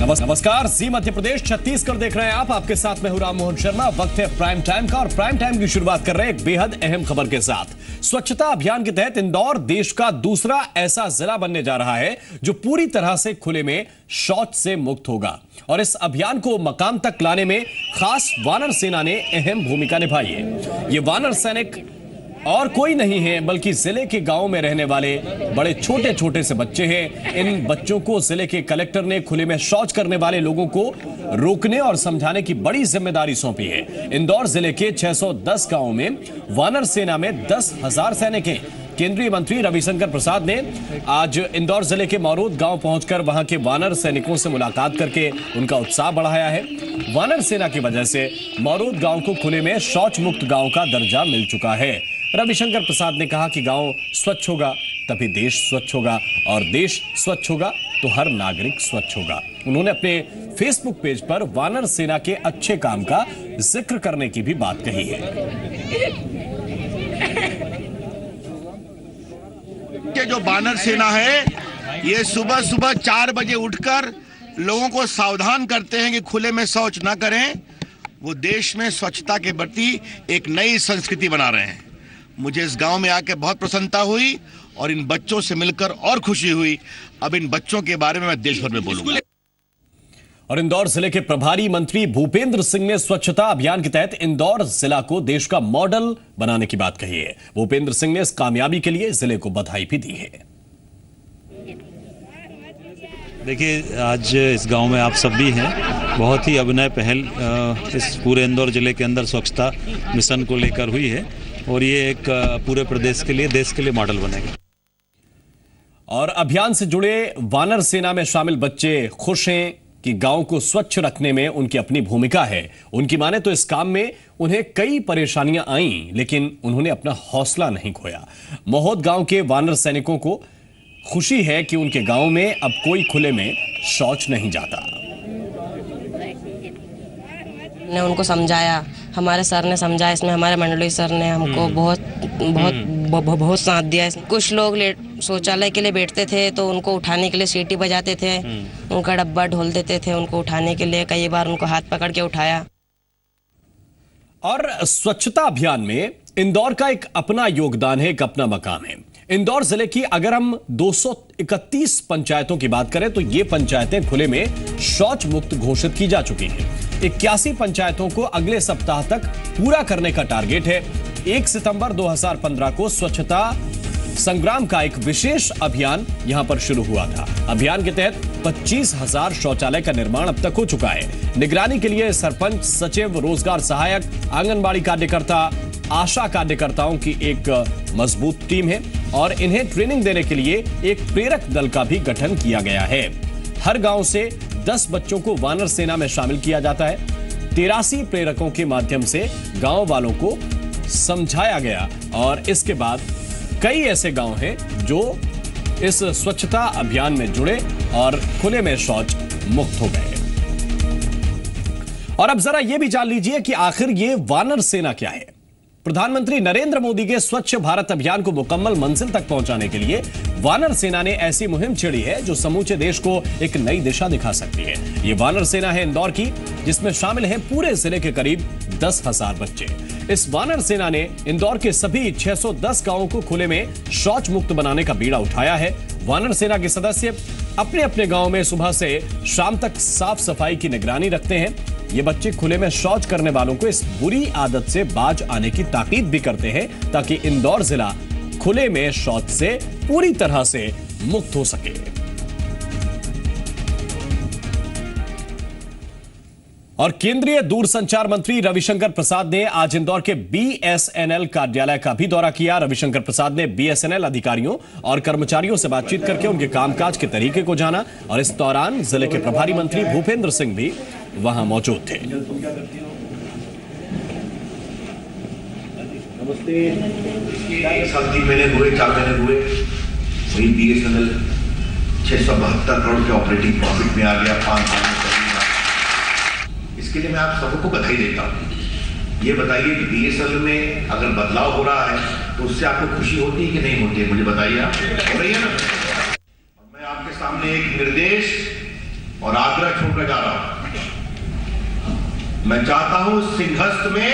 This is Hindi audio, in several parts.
नमस्कार, जी मध्य प्रदेश छत्तीसगढ़ देख रहे हैं आप। आपके साथ मैं हूं राम मोहन शर्मा। वक्त है प्राइम टाइम का और प्राइम टाइम की शुरुआत कर रहे हैं एक बेहद अहम खबर के साथ। स्वच्छता अभियान के तहत इंदौर देश का दूसरा ऐसा जिला बनने जा रहा है जो पूरी तरह से खुले में शौच से मुक्त होगा। और इस अभियान को मकाम तक लाने में खास वानर सेना ने अहम भूमिका निभाई है। ये वानर सैनिक और कोई नहीं है बल्कि जिले के गांव में रहने वाले बड़े छोटे छोटे से बच्चे हैं। इन बच्चों को जिले के कलेक्टर ने खुले में शौच करने वाले लोगों को रोकने और समझाने की बड़ी जिम्मेदारी सौंपी है। इंदौर जिले के 610 गांवों में वानर सेना में 10,000 सैनिक हैं। केंद्रीय मंत्री रविशंकर प्रसाद ने आज इंदौर जिले के मौरूद गांव पहुंचकर वहां के वानर सैनिकों से मुलाकात करके उनका उत्साह बढ़ाया है। वानर सेना की वजह से मौरूद गांव को खुले में शौच मुक्त गांव का दर्जा मिल चुका है। रविशंकर प्रसाद ने कहा कि गांव स्वच्छ होगा तभी देश स्वच्छ होगा और देश स्वच्छ होगा तो हर नागरिक स्वच्छ होगा। उन्होंने अपने फेसबुक पेज पर वानर सेना के अच्छे काम का जिक्र करने की भी बात कही है। ये जो वानर सेना है ये सुबह सुबह 4 बजे उठकर लोगों को सावधान करते हैं कि खुले में शौच ना करें। वो देश में स्वच्छता के प्रति एक नई संस्कृति बना रहे हैं। मुझे इस गांव में आके बहुत प्रसन्नता हुई और इन बच्चों से मिलकर और खुशी हुई। अब इन बच्चों के बारे में मैं देश भर में बोलूंगा। और इंदौर जिले के प्रभारी मंत्री भूपेंद्र सिंह ने स्वच्छता अभियान के तहत इंदौर जिला को देश का मॉडल बनाने की बात कही है। भूपेंद्र सिंह ने इस कामयाबी के लिए जिले को बधाई भी दी है। देखिए, आज इस गांव में आप सब भी हैं। बहुत ही अभिनव पहल इस पूरे इंदौर जिले के अंदर स्वच्छता मिशन को लेकर हुई है और ये एक पूरे प्रदेश के लिए, देश के लिए मॉडल बनेगा। और अभियान से जुड़े वानर सेना में शामिल बच्चे खुश हैं कि गांव को स्वच्छ रखने में उनकी अपनी भूमिका है। उनकी माने तो इस काम में उन्हें कई परेशानियां आईं, लेकिन उन्होंने अपना हौसला नहीं खोया। मौरूद गांव के वानर सैनिकों को खुशी है कि उनके गांव में अब कोई खुले में शौच नहीं जाता। ने उनको समझाया, हमारे सर ने समझाया, इसमें हमारे मंडली सर ने हमको बहुत साथ दिया। कुछ लोग शौचालय के लिए बैठते थे तो उनको उठाने के लिए सीटी बजाते थे, उनका डब्बा ढोल देते थे उनको उठाने के लिए। कई बार उनको हाथ पकड़ के उठाया। और स्वच्छता अभियान में इंदौर का एक अपना योगदान है, एक अपना मकाम है। इंदौर जिले की अगर हम 231 पंचायतों की बात करें तो ये पंचायतें खुले में शौच मुक्त घोषित की जा चुकी हैं। 81 पंचायतों को अगले सप्ताह तक पूरा करने का टारगेट है। 1 सितंबर 2015 को स्वच्छता संग्राम का एक विशेष अभियान यहां पर शुरू हुआ था। अभियान के तहत 25,000 शौचालय का निर्माण अब तक हो चुका है। निगरानी के लिए सरपंच, सचिव, रोजगार सहायक, आंगनबाड़ी कार्यकर्ता, आशा कार्यकर्ताओं की एक मजबूत टीम है और इन्हें ट्रेनिंग देने के लिए एक प्रेरक दल का भी गठन किया गया है। हर गांव से 10 बच्चों को वानर सेना में शामिल किया जाता है। 83 प्रेरकों के माध्यम से गांव वालों को समझाया गया और इसके बाद कई ऐसे गांव हैं जो इस स्वच्छता अभियान में जुड़े और खुले में शौच मुक्त हो गए। और अब जरा यह भी जान लीजिए कि आखिर ये वानर सेना क्या है। प्रधानमंत्री नरेंद्र मोदी के स्वच्छ भारत अभियान को मुकम्मल मंजिल तक पहुंचाने के लिए वानर सेना ने ऐसी मुहिम छेड़ी है जो समूचे देश को एक नई दिशा दिखा सकती है। ये वानर सेना है इंदौर की, जिसमें शामिल हैं पूरे जिले के करीब 10,000 बच्चे। इस वानर सेना ने इंदौर के सभी 610 गांवों को खुले में शौच मुक्त बनाने का बीड़ा उठाया है। वानर सेना के सदस्य अपने अपने गांव में सुबह से शाम तक साफ सफाई की निगरानी रखते हैं। ये बच्चे खुले में शौच करने वालों को इस बुरी आदत से बाज आने की ताकीद भी करते हैं ताकि इंदौर जिला खुले में शौच से पूरी तरह से मुक्त हो सके। और केंद्रीय दूरसंचार मंत्री रविशंकर प्रसाद ने आज इंदौर के BSNL कार्यालय का भी दौरा किया। रविशंकर प्रसाद ने BSNL अधिकारियों और कर्मचारियों से बातचीत करके उनके कामकाज के तरीके को जाना और इस दौरान जिले के प्रभारी मंत्री भूपेंद्र सिंह भी वहां मौजूद थे। नमस्ते। 1 साल 3 महीने हुए, 4 महीने हुए, वही BSNL 672 करोड़ के ऑपरेटिंग प्रॉफिट में आ गया 5 साल में। इसके लिए मैं आप सबको बधाई देता हूँ। ये बताइए कि BSNL में अगर बदलाव हो रहा है तो उससे आपको खुशी होती है कि नहीं होती है? मुझे बताइए। आप हो रही है ना? मैं आपके सामने एक निर्देश और आग्रह छोड़कर जा रहा हूं, मैं चाहता हूं सिंहस्थ में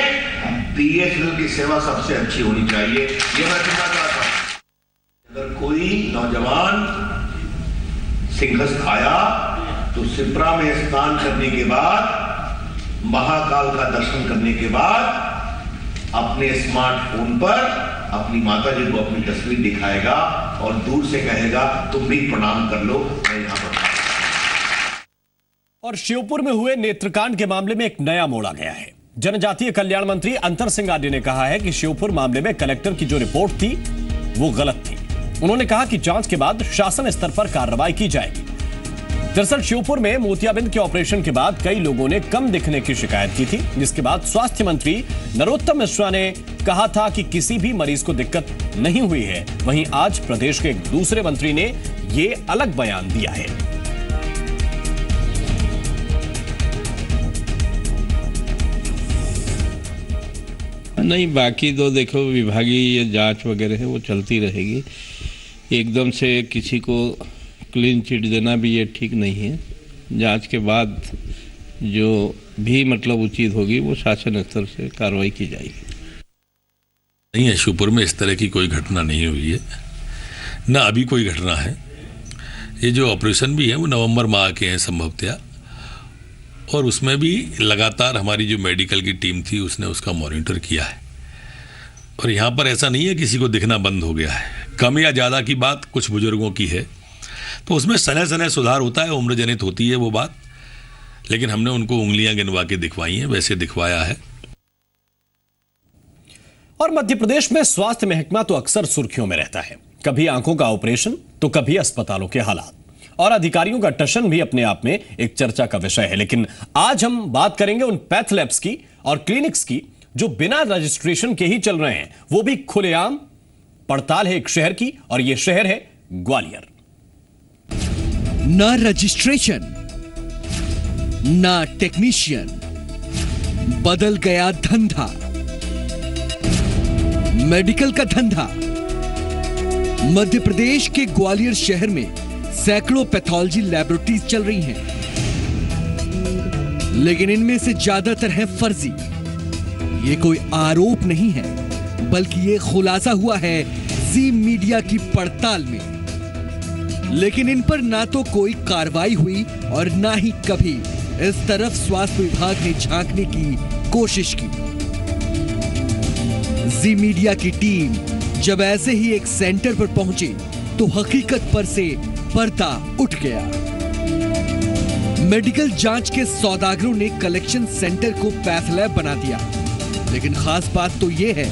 बीएसएनएल की सेवा सबसे अच्छी होनी चाहिए, ये मैं कहना चाहता हूं। अगर कोई नौजवान सिंहस्थ आया तो सिप्रा में स्नान करने के बाद, महाकाल का दर्शन करने के बाद अपने स्मार्टफोन पर अपनी माताजी को अपनी तस्वीर दिखाएगा और दूर से कहेगा तुम भी प्रणाम कर लो, मैं यहां पर। और श्योपुर में हुए नेत्रकांड के मामले में एक नया मोड़ आ गया है। जनजातीय कल्याण मंत्री अंतर सिंह आर्य ने कहा है कि श्योपुर मामले में कलेक्टर की जो रिपोर्ट थी वो गलत थी। उन्होंने कहा कि जांच के बाद शासन स्तर पर कार्रवाई की जाएगी। दरअसल श्योपुर में मोतियाबिंद के ऑपरेशन के बाद कई लोगों ने कम दिखने की शिकायत की थी, जिसके बाद स्वास्थ्य मंत्री नरोत्तम मिश्रा ने कहा था कि किसी भी मरीज को दिक्कत नहीं हुई है। वहीं आज प्रदेश के एक दूसरे मंत्री ने ये अलग बयान दिया है। नहीं, बाकी तो देखो विभागीय जांच वगैरह है वो चलती रहेगी। एकदम से किसी को क्लीन चिट देना भी ये ठीक नहीं है। जांच के बाद जो भी मतलब उचित होगी वो शासन स्तर से कार्रवाई की जाएगी। नहीं है, श्योपुर में इस तरह की कोई घटना नहीं हुई है, ना अभी कोई घटना है। ये जो ऑपरेशन भी है वो नवंबर माह के हैं संभवतया, और उसमें भी लगातार हमारी जो मेडिकल की टीम थी उसने उसका मॉनिटर किया है। और यहाँ पर ऐसा नहीं है किसी को दिखना बंद हो गया है। कम या ज़्यादा की बात कुछ बुजुर्गों की है तो उसमें सने सने सुधार होता है, उम्र जनित होती है वो बात, लेकिन हमने उनको उंगलियां गिनवा के दिखवाई हैं, वैसे दिखवाया है। और मध्य प्रदेश में स्वास्थ्य महकमा तो अक्सर सुर्खियों में रहता है, कभी आंखों का ऑपरेशन तो कभी अस्पतालों के हालात, और अधिकारियों का टशन भी अपने आप में एक चर्चा का विषय है। लेकिन आज हम बात करेंगे उन पैथ लैब्स की और क्लिनिक्स की जो बिना रजिस्ट्रेशन के ही चल रहे हैं, वो भी खुलेआम। पड़ताल है एक शहर की और यह शहर है ग्वालियर। ना रजिस्ट्रेशन, ना टेक्नीशियन, बदल गया धंधा, मेडिकल का धंधा। मध्य प्रदेश के ग्वालियर शहर में सैकड़ों पैथोलॉजी लैबोरेटरीज चल रही हैं, लेकिन इनमें से ज्यादातर हैं फर्जी। ये कोई आरोप नहीं है, बल्कि ये खुलासा हुआ है जी मीडिया की पड़ताल में। लेकिन इन पर ना तो कोई कार्रवाई हुई और ना ही कभी इस तरफ स्वास्थ्य विभाग ने झांकने की कोशिश की। जी मीडिया की टीम जब ऐसे ही एक सेंटर पर पहुंची तो हकीकत पर से पर्दा उठ गया। मेडिकल जांच के सौदागरों ने कलेक्शन सेंटर को पैथ लैब बना दिया, लेकिन खास बात तो यह है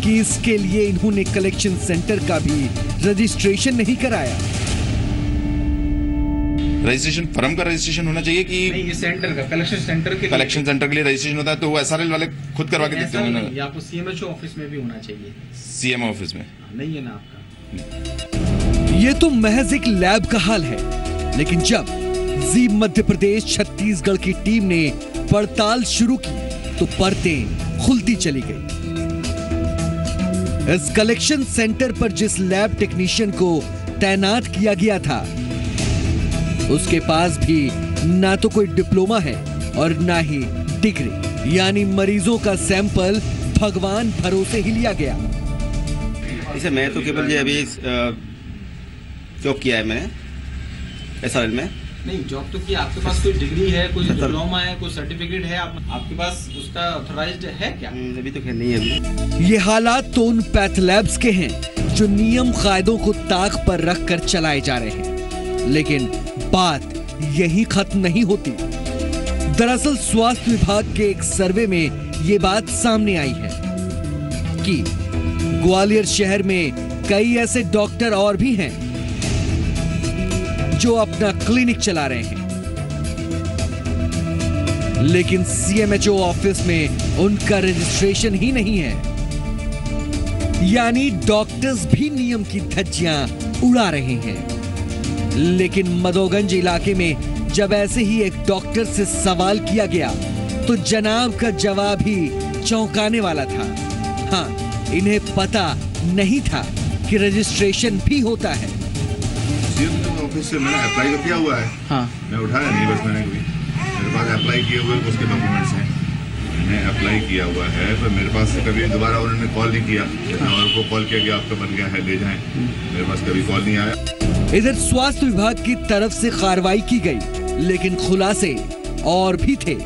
कि इसके लिए इन्होंने कलेक्शन सेंटर का भी रजिस्ट्रेशन नहीं कराया। रजिस्ट्रेशन फर्म का रजिस्ट्रेशन होना चाहिए कि नहीं, ये सेंटर का कलेक्शन सेंटर के लिए रजिस्ट्रेशन होता है, तो वो एसआरएल वाले खुद करवा के देते होंगे ना। आपको सीएमएचओ ऑफिस में भी होना चाहिए। सीएमओ ऑफिस में नहीं है ना आपका। ये तो महज एक लैब का हाल है, लेकिन जब जी मध्य प्रदेश छत्तीसगढ़ की टीम ने पड़ताल शुरू की तो परतें खुलती चली गई। इस कलेक्शन सेंटर पर जिस लैब टेक्नीशियन को तैनात किया गया था, उसके पास भी ना तो कोई डिप्लोमा है और ना ही डिग्री, यानी मरीजों का सैंपल भगवान भरोसे ही लिया गया। इसे मैं तो केवल ये अभी जॉब किया है मैंने एसआरएल में। नहीं, जॉब तो किया। आपके पास कोई डिग्री है, कोई डिप्लोमा है, कोई सर्टिफिकेट है, आपके पास उसका ऑथराइज्ड है क्या? अभी तो नहीं है। ये हालात तो उन पैथ लैब्स के हैं जो नियम कायदों को ताक पर रखकर चलाए जा रहे हैं, लेकिन बात यही खत्म नहीं होती। दरअसल स्वास्थ्य विभाग के एक सर्वे में ये बात सामने आई है कि ग्वालियर शहर में कई ऐसे डॉक्टर और भी हैं जो अपना क्लिनिक चला रहे हैं, लेकिन सीएमएचओ ऑफिस में उनका रजिस्ट्रेशन ही नहीं है। यानी डॉक्टर्स भी नियम की धज्जियां उड़ा रहे हैं। लेकिन मधोगंज इलाके में जब ऐसे ही एक डॉक्टर से सवाल किया गया तो जनाब का जवाब ही चौंकाने वाला था। हाँ, इन्हें पता नहीं था कि रजिस्ट्रेशन भी होता है। सीएम ऑफिस से मैंने अप्लाई तो किया हुआ है। हाँ। मैं उठाया नहीं बस मैंने कभी, मेरे पास अप्लाई किए हुए उसके डॉक्यूमेंट्स हैं, मैंने अप्लाई किया हुआ है, पर मेरे पास से कभी दोबारा उन्होंने कॉल नहीं किया। और को कॉल किया कि आपका बन गया है, ले जाएं, मेरे पास कभी कॉल नहीं आया। इधर स्वास्थ्य विभाग की तरफ से कार्रवाई की गई, लेकिन खुलासे और भी थे।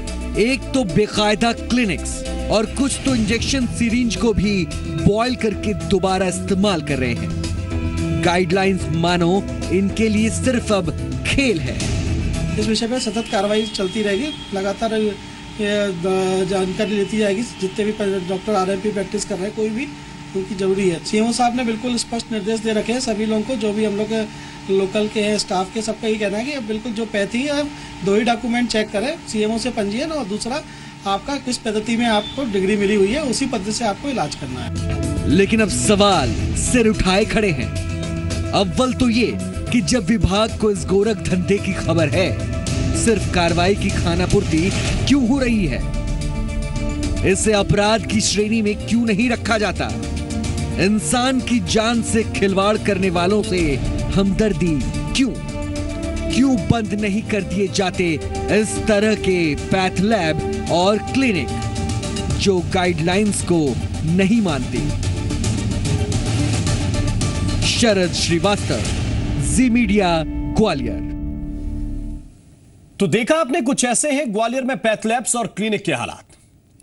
एक तो बेकायदा क्लिनिक्स और कुछ तो इंजेक्शन सिरिंज को भी बॉयल करके दोबारा इस्तेमाल कर रहे हैं। गाइडलाइंस मानो इनके लिए सिर्फ अब खेल है। इस विषय पर सतत कार्रवाई चलती रहेगी, लगातार जानकारी लेती जाएगी। जितने भी डॉक्टर आरएमपी प्रैक्टिस कर रहे हैं, कोई भी उनकी जरूरी है। सीएमओ साहब ने बिल्कुल स्पष्ट निर्देश दे रखे हैं सभी लोगों को, जो भी हम लोग लोकल के हैं, स्टाफ के, सबका ये कहना है कि बिल्कुल जो पैथी है, दो ही डॉक्यूमेंट चेक करें, सीएमओ से पंजीयन और दूसरा आपका किस पद्धति में आपको डिग्री मिली हुई है, उसी पद्धति से आपको इलाज करना है। लेकिन अब सवाल सिर उठाए खड़े हैं। अव्वल तो ये कि जब विभाग को इस गोरख धंधे की खबर है, सिर्फ कार्रवाई की खानापूर्ति क्यों हो रही है? इसे अपराध की श्रेणी में क्यों नहीं रखा जाता? इंसान की जान से खिलवाड़ करने वालों से हमदर्दी क्यों बंद नहीं कर दिए जाते इस तरह के पैथ लैब और क्लिनिक जो गाइडलाइंस को नहीं मानते? शरद श्रीवास्तव, जी मीडिया, ग्वालियर। तो देखा आपने, कुछ ऐसे हैं ग्वालियर में पैथ लैब्स और क्लिनिक के हालात।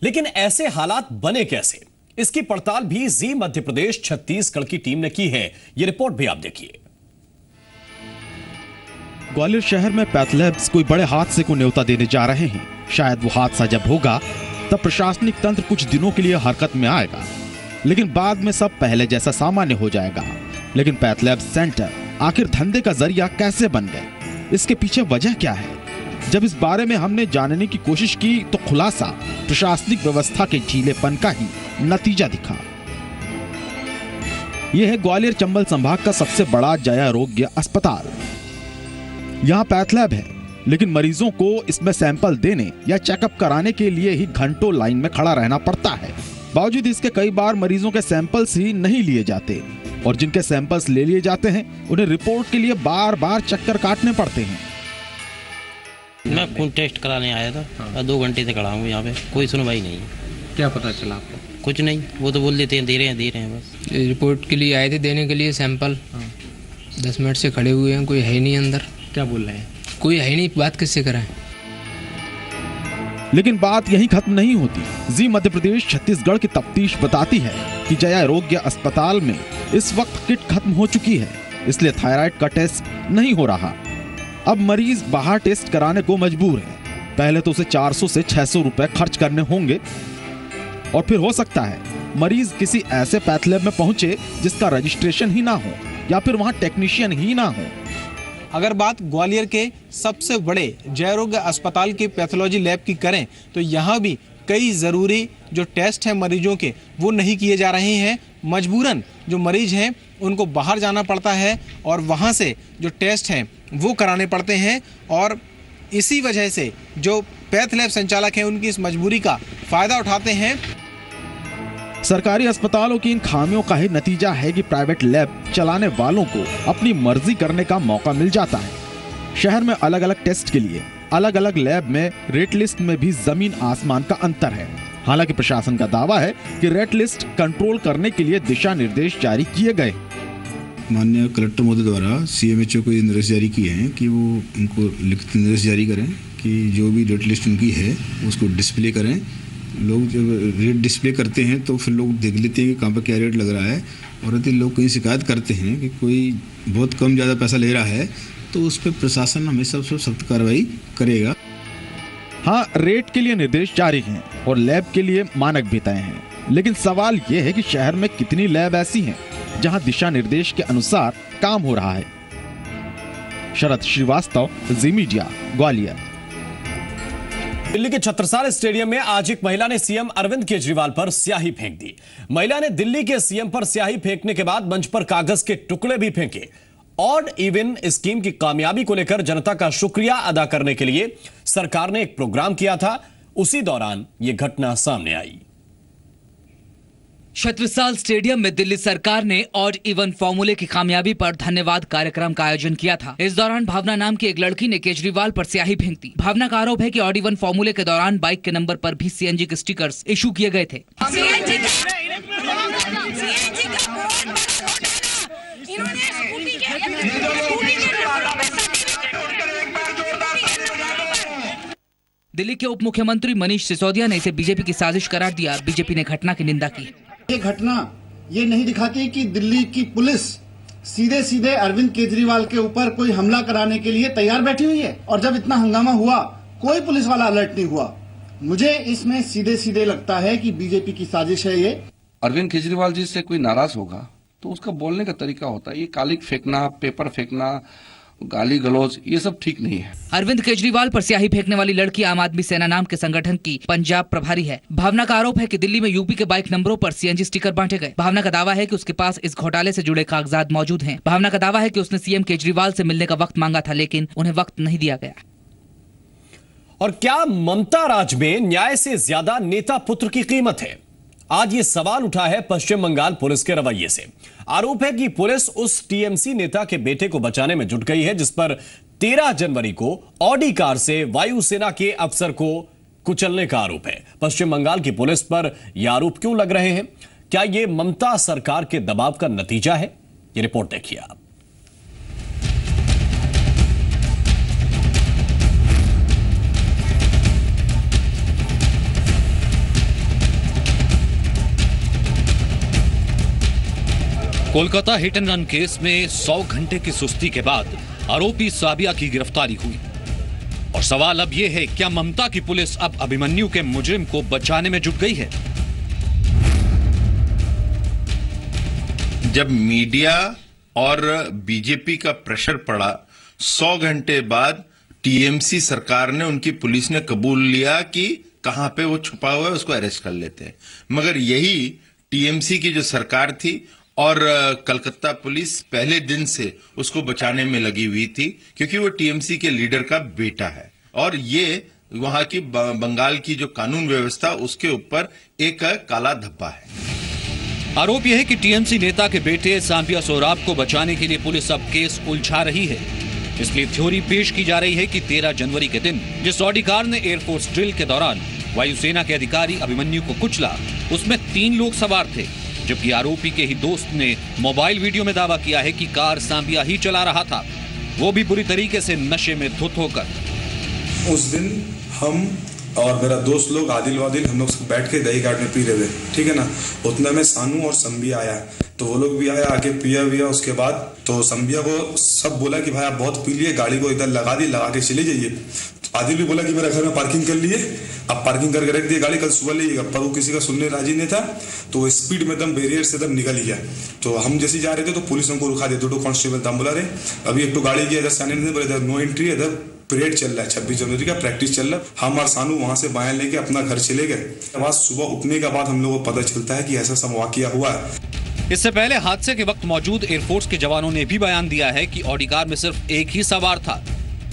लेकिन ऐसे हालात बने कैसे, इसकी पड़ताल भी जी मध्य प्रदेश छत्तीसगढ़ की टीम ने की है। यह रिपोर्ट भी आप देखिए। ग्वालियर शहर में पैथ लैब्स कोई बड़े हादसे को न्योता देने जा रहे हैं। शायद वो हादसा जब होगा तब प्रशासनिक तंत्र कुछ दिनों के लिए हरकत में आएगा, लेकिन बाद में सब पहले जैसा सामान्य हो जाएगा। लेकिन पैथ लैब सेंटर आखिर धंधे का जरिया कैसे बन गए, इसके पीछे वजह क्या है? जब इस बारे में हमने जानने की कोशिश की तो खुलासा प्रशासनिक व्यवस्था के ढीलेपन का ही नतीजा दिखा। यह है ग्वालियर चंबल संभाग का सबसे बड़ा जया रोग्य अस्पताल। यहाँ पैथ लैब है, लेकिन मरीजों को इसमें सैंपल देने या चेकअप कराने के लिए ही घंटों लाइन में खड़ा रहना पड़ता है। बावजूद इसके कई बार मरीजों के सैंपल्स ही नहीं लिए जाते, और जिनके सैंपल्स ले लिए जाते हैं उन्हें रिपोर्ट के लिए बार बार चक्कर काटने पड़ते हैं। मैं खून टेस्ट कराने आया था, और 2 घंटे से खड़ा हूँ यहाँ पे, कोई सुनवाई नहीं। क्या पता चला आपको? कुछ नहीं, वो तो बोल देते हैं दे रहे हैं बस। रिपोर्ट के लिए आए थे देने के लिए सैंपल, 10 मिनट से खड़े हुए हैं, कोई है नहीं अंदर। क्या बोल रहे हैं? कोई है नहीं, बात किससे कराएं? लेकिन बात यहीं खत्म नहीं होती। जी मध्य प्रदेश छत्तीसगढ़ की तफ्तीश बताती है कि जया रोग्य अस्पताल में इस वक्त किट खत्म हो चुकी है, इसलिए थायराइड का टेस्ट नहीं हो रहा। अब मरीज बाहर टेस्ट कराने को मजबूर है। पहले तो उसे 400 से 600 रुपए खर्च करने होंगे, और फिर हो सकता है मरीज किसी ऐसे पैथ लैब में पहुंचे जिसका रजिस्ट्रेशन ही ना हो, या फिर वहां टेक्नीशियन ही ना हो। अगर बात ग्वालियर के सबसे बड़े जयरोग्य अस्पताल की पैथोलॉजी लैब की करें तो यहाँ भी कई ज़रूरी जो टेस्ट हैं मरीजों के वो नहीं किए जा रहे हैं। मजबूरन जो मरीज हैं उनको बाहर जाना पड़ता है और वहाँ से जो टेस्ट हैं वो कराने पड़ते हैं, और इसी वजह से जो पैथ लैब संचालक हैं उनकी इस मजबूरी का फ़ायदा उठाते हैं। सरकारी अस्पतालों की इन खामियों का ही नतीजा है कि प्राइवेट लैब चलाने वालों को अपनी मर्जी करने का मौका मिल जाता है। शहर में अलग अलग टेस्ट के लिए अलग अलग लैब में रेट लिस्ट में भी जमीन आसमान का अंतर है। हालांकि प्रशासन का दावा है कि रेट लिस्ट कंट्रोल करने के लिए दिशा निर्देश जारी किए गए। माननीय कलेक्टर महोदय द्वारा सीएमएचओ को ये निर्देश जारी किए हैं कि वो उनको लिखित निर्देश जारी करें कि जो भी रेट लिस्ट उनकी है उसको डिस्प्ले करें। लोग जब रेट डिस्प्ले करते हैं तो फिर लोग देख लेते हैं कि कहाँ पर क्या रेट लग रहा है, और यदि लोग कहीं शिकायत करते हैं कि कोई बहुत कम ज़्यादा पैसा ले रहा है तो उस पर प्रशासन हमेशा सख्त कार्रवाई करेगा। हाँ, रेट के लिए निर्देश जारी हैं और लैब के लिए मानक भी तय हैं, लेकिन सवाल ये है कि शहर में कितनी लैब ऐसी हैं जहां दिशा निर्देश के अनुसार काम हो रहा है। शरद श्रीवास्तव, जी मीडिया, ग्वालियर। दिल्ली के छत्रसाल स्टेडियम में आज एक महिला ने सीएम अरविंद केजरीवाल पर स्याही फेंक दी। महिला ने दिल्ली के सीएम पर स्याही फेंकने के बाद मंच पर कागज के टुकड़े भी फेंके। ऑड इवन स्कीम की कामयाबी को लेकर जनता का शुक्रिया अदा करने के लिए सरकार ने एक प्रोग्राम किया था, उसी दौरान यह घटना सामने आई। छत्रसाल स्टेडियम में दिल्ली सरकार ने ऑड इवन फॉर्मूले की कामयाबी पर धन्यवाद कार्यक्रम का आयोजन किया था। इस दौरान भावना नाम की एक लड़की ने केजरीवाल पर स्याही फेंक दी। भावना का आरोप है कि ऑड इवन फॉर्मूले के दौरान बाइक के नंबर पर भी सीएनजी के स्टिकर्स इशू किए गए थे। दिल्ली के उप मुख्यमंत्री मनीष सिसोदिया ने इसे बीजेपी की साजिश करार दिया। बीजेपी ने घटना की निंदा की। ये घटना ये नहीं दिखाती कि दिल्ली की पुलिस सीधे सीधे अरविंद केजरीवाल के ऊपर कोई हमला कराने के लिए तैयार बैठी हुई है, और जब इतना हंगामा हुआ कोई पुलिस वाला अलर्ट नहीं हुआ। मुझे इसमें सीधे सीधे लगता है कि बीजेपी की साजिश है ये। अरविंद केजरीवाल जी से कोई नाराज होगा तो उसका बोलने का तरीका होता है, ये कालिक फेंकना, पेपर फेंकना, गाली गलौज, ये सब ठीक नहीं है। अरविंद केजरीवाल पर स्याही फेंकने वाली लड़की आम आदमी सेना नाम के संगठन की पंजाब प्रभारी है। भावना का आरोप है कि दिल्ली में यूपी के बाइक नंबरों पर सीएनजी स्टिकर बांटे गए। भावना का दावा है कि उसके पास इस घोटाले से जुड़े कागजात मौजूद हैं। भावना का दावा है कि उसने सीएम केजरीवाल से मिलने का वक्त मांगा था, लेकिन उन्हें वक्त नहीं दिया गया। और क्या ममता राज में न्याय से ज्यादा नेता पुत्र की कीमत है? आज ये सवाल उठा है पश्चिम बंगाल पुलिस के रवैये से। आरोप है कि पुलिस उस टीएमसी नेता के बेटे को बचाने में जुट गई है, जिस पर 13 जनवरी को ऑडी कार से वायुसेना के अफसर को कुचलने का आरोप है। पश्चिम बंगाल की पुलिस पर यह आरोप क्यों लग रहे हैं? क्या यह ममता सरकार के दबाव का नतीजा है? ये रिपोर्ट देखिए आप। Kolkata hit and run case में 100 घंटे की सुस्ती के बाद आरोपी साबिया की गिरफ्तारी हुई। और सवाल अब यह है, क्या ममता की पुलिस अब अभिमन्यु के मुजरिम को बचाने में जुट गई है? जब मीडिया और बीजेपी का प्रेशर पड़ा, 100 घंटे बाद टीएमसी सरकार ने, उनकी पुलिस ने कबूल लिया कि कहां पे वो छुपा हुआ है, उसको अरेस्ट कर लेते हैं। मगर यही टीएमसी की जो सरकार थी और कलकत्ता पुलिस पहले दिन से उसको बचाने में लगी हुई थी, क्योंकि वो टीएमसी के लीडर का बेटा है और ये वहां की बंगाल की जो कानून व्यवस्था, उसके ऊपर एक काला धब्बा है। आरोप यह है कि टीएमसी नेता के बेटे सांबिया सोराब को बचाने के लिए पुलिस अब केस उलझा रही है। इसलिए थ्योरी पेश की जा रही है कि 13 जनवरी के दिन जिस ऑडी कार ने एयरफोर्स ड्रिल के दौरान वायुसेना के अधिकारी अभिमन्यु को कुचला, उसमें 3 लोग सवार थे, जबकि आरोपी के ही दोस्त ने मोबाइल वीडियो में दावा किया है कि कार सांबिया ही चला रहा था, वो भी बुरी तरीके से नशे में धुत होकर। उस दिन हम और मेरा दोस्त लोग आदिल वादिल, हम लोग बैठ के दही घाट में पी रहे थे, ठीक है ना। उतना में सानू और संबिया आया, तो वो लोग भी आया, आके पिया। उसके बाद तो संबिया को सब बोला कि भाई आप बहुत पी लिए, गाड़ी को इधर लगा के चले जाइए। आदिल भी बोला कि मेरा घर में पार्किंग कर लिए, अब पार्किंग करके रख दिए, गाड़ी कल सुबह लीजिएगा। पर वो किसी का सुनने राजी नहीं था, तो स्पीड में दम बैरियर से दम निकल गया। तो हम जैसे जा रहे थे तो पुलिस हमको रुका दिया। 2 कांस्टेबल दम बुला रहे, अभी एक तो गाड़ी की इधर से आने नहीं, बोले नो एंट्री, इधर परेड चल रहा है, 26 जनवरी का प्रैक्टिस चल रहा है। हम और सानू वहां से बयान लेके अपना घर चले गए। बाद सुबह उठने के बाद हम लोगों को पता चलता है कि ऐसा सब वाकया हुआ है। इससे पहले हादसे के वक्त मौजूद एयरफोर्स के जवानों ने भी बयान दिया है कि ऑडी कार में सिर्फ एक ही सवार था,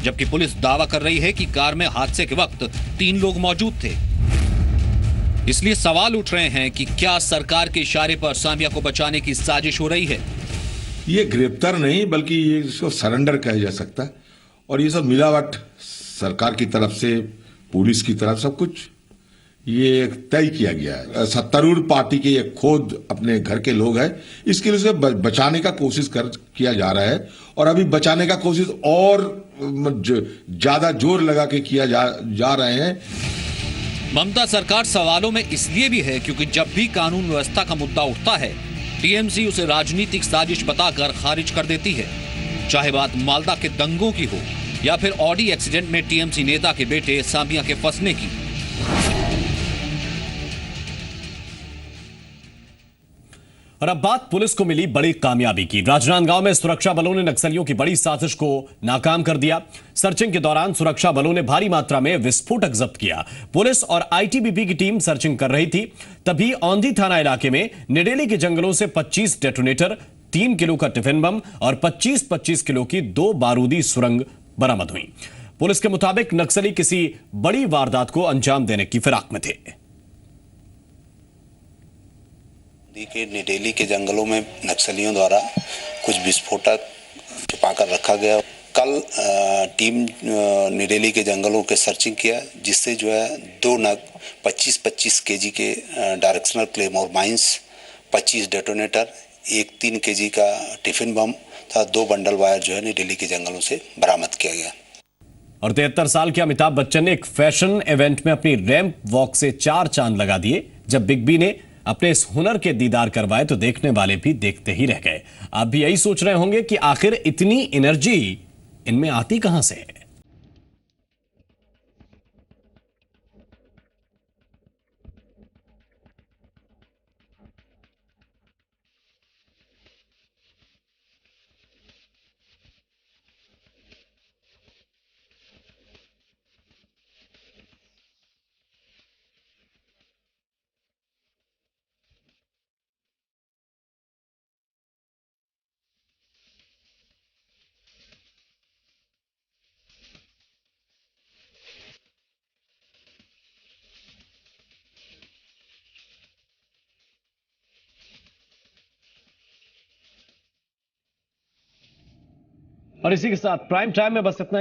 जबकि पुलिस दावा कर रही है कि कार में हादसे के वक्त 3 लोग मौजूद थे। इसलिए सवाल उठ रहे हैं कि क्या सरकार के इशारे पर सांबिया को बचाने की साजिश हो रही है? ये गिरफ्तार नहीं, बल्कि ये इसको सरेंडर कहा जा सकता है। और ये सब मिलावट सरकार की तरफ से, पुलिस की तरफ, सब कुछ ये तय किया गया है। सत्तारूढ़ पार्टी के ये खुद अपने घर के लोग हैं, इसके लिए उसे बचाने का कोशिश किया जा रहा है। और अभी बचाने का कोशिश और ज्यादा जोर लगा के किया जा रहे हैं। ममता सरकार सवालों में इसलिए भी है क्योंकि जब भी कानून व्यवस्था का मुद्दा उठता है, टीएमसी उसे राजनीतिक साजिश बताकर खारिज कर देती है। चाहे बात मालदा के दंगों की हो या फिर ऑडी एक्सीडेंट में टीएमसी नेता के बेटे सांबिया के फंसने की। और अब बात पुलिस को मिली बड़ी कामयाबी की। राजनांदगांव में सुरक्षा बलों ने नक्सलियों की बड़ी साजिश को नाकाम कर दिया। सर्चिंग के दौरान सुरक्षा बलों ने भारी मात्रा में विस्फोटक जब्त किया। पुलिस और आईटीबीपी की टीम सर्चिंग कर रही थी, तभी औंधी थाना इलाके में निडेली के जंगलों से 25 डेटोनेटर, 3 किलो का टिफिन बम और 25-25 किलो की 2 बारूदी सुरंग बरामद हुई। पुलिस के मुताबिक नक्सली किसी बड़ी वारदात को अंजाम देने की फिराक में थे। के निडेली के जंगलों में नक्सलियों द्वारा कुछ विस्फोटक छुपाकर रखा गया। कल टीम निडेली के जंगलों के सर्चिंग किया, जिससे जो है 2 नग 25-25 केजी के डायरेक्शनल क्लेमोर माइंस, 25 डेटोनेटर, एक 3 केजी का टिफिन बम तथा 2 बंडल वायर जो है निडेली के जंगलों से बरामद किया गया। और 73 साल के अमिताभ बच्चन ने एक फैशन इवेंट में अपनी रैंप वॉक से 4 चांद लगा दिए। जब बिग बी ने अपने इस हुनर के दीदार करवाए तो देखने वाले भी देखते ही रह गए। आप भी यही सोच रहे होंगे कि आखिर इतनी एनर्जी इनमें आती कहां से है। और इसी के साथ प्राइम टाइम में बस इतना ही।